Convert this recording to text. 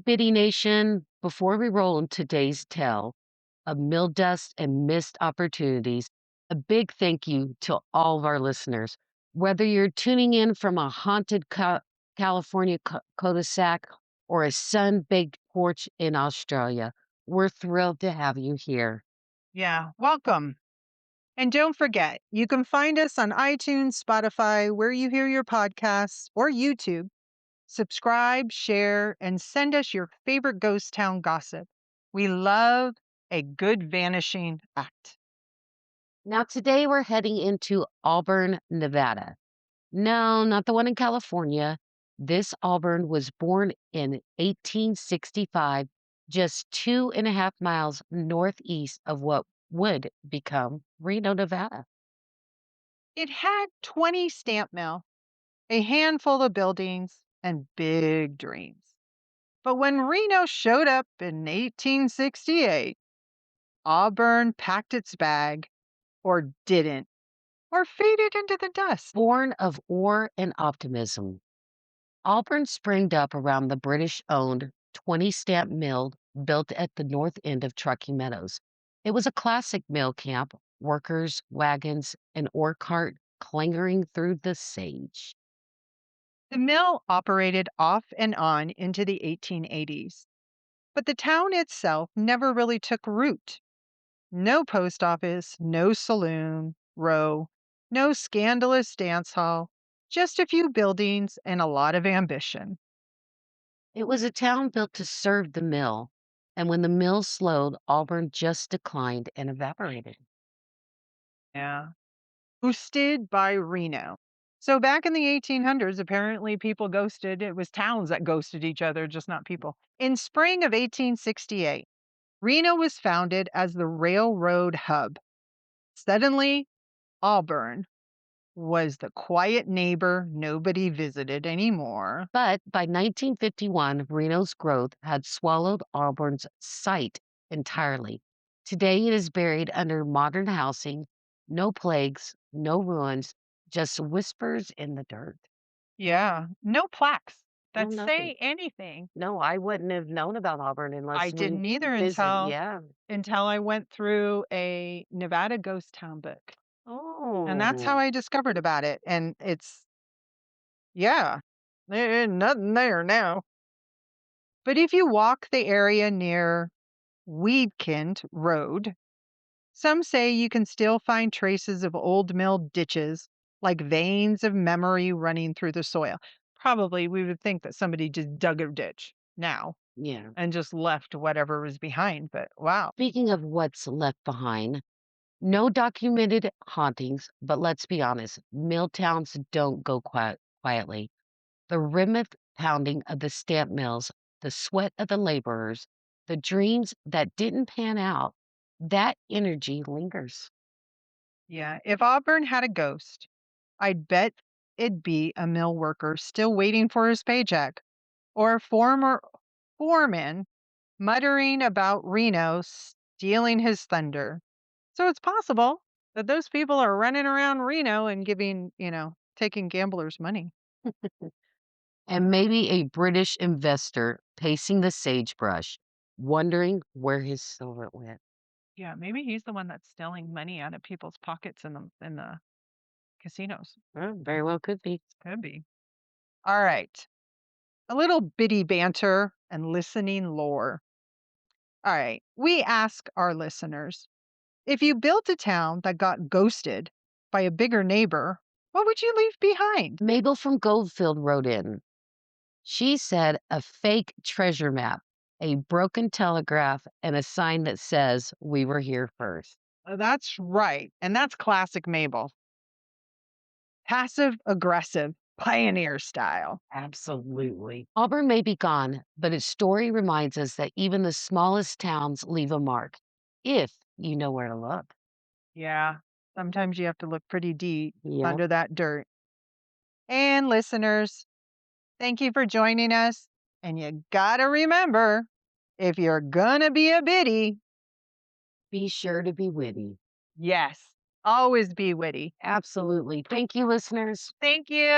Biddy Nation. Before we roll in today's tale of mill dust and missed opportunities, a big thank you to all of our listeners. Whether you're tuning in from a haunted California cul-de-sac or a sun-baked porch in Australia, we're thrilled to have you here. Yeah, welcome. And don't forget, you can find us on iTunes, Spotify, where you hear your podcasts, or YouTube. Subscribe, share, and send us your favorite ghost town gossip. We love a good vanishing act. Now, today we're heading into Auburn, Nevada. No, not the one in California. This Auburn was born in 1865, just 2.5 miles northeast of what would become Reno, Nevada. It had 20 stamp mill, a handful of buildings, and big dreams. But when Reno showed up in 1868, Auburn packed its bag, or didn't, or faded into the dust. Born of ore and optimism, Auburn sprang up around the British owned 20 stamp mill built at the north end of Truckee Meadows. It was a classic mill camp, workers, wagons, and ore cart clanging through the sage. The mill operated off and on into the 1880s, but the town itself never really took root. No post office, no saloon, row, no scandalous dance hall, just a few buildings and a lot of ambition. It was a town built to serve the mill, and when the mill slowed, Auburn just declined and evaporated. Yeah. Boosted by Reno. So back in the 1800s, apparently people ghosted. It was towns that ghosted each other, just not people. In spring of 1868, Reno was founded as the railroad hub. Suddenly, Auburn was the quiet neighbor nobody visited anymore. But by 1951, Reno's growth had swallowed Auburn's site entirely. Today, it is buried under modern housing, no plagues, no ruins, just whispers in the dirt. Yeah, no plaques No, that nothing. say anything. No, I wouldn't have known about Auburn I unless we didn't either visit. Yeah. until I went through a Nevada ghost town book. And that's how Oh, I discovered about it. And yeah, there ain't nothing there now. But if you walk the area near Weedkind Road, some say you can still find traces of old mill ditches, like veins of memory running through the soil. Probably we would think that somebody just dug a ditch now yeah. and just left whatever was behind. But wow. Speaking of what's left behind, no documented hauntings, but let's be honest, mill towns don't go quietly. The rhythmic pounding of the stamp mills, the sweat of the laborers, the dreams that didn't pan out, that energy lingers. Yeah. If Auburn had a ghost, I'd bet it'd be a mill worker still waiting for his paycheck or a former foreman muttering about Reno stealing his thunder. So it's possible that those people are running around Reno and giving, taking gamblers' money. And maybe a British investor pacing the sagebrush, wondering where his silver went. Yeah, maybe he's the one that's stealing money out of people's pockets in the casinos. Very well could be. Could be. All right. A little bitty banter and listening lore. All right. We ask our listeners, if you built a town that got ghosted by a bigger neighbor, what would you leave behind? Mabel from Goldfield wrote in. She said a fake treasure map, a broken telegraph, and a sign that says we were here first. That's right. And that's classic Mabel. Passive aggressive, pioneer style. Absolutely. Auburn may be gone, but its story reminds us that even the smallest towns leave a mark if you know where to look. Yeah. Sometimes you have to look pretty deep Yeah. under that dirt. And listeners, thank you for joining us. And you got to remember, if you're going to be a biddy, Be sure to be witty. yes, always be witty. Absolutely. Thank you, listeners. Thank you.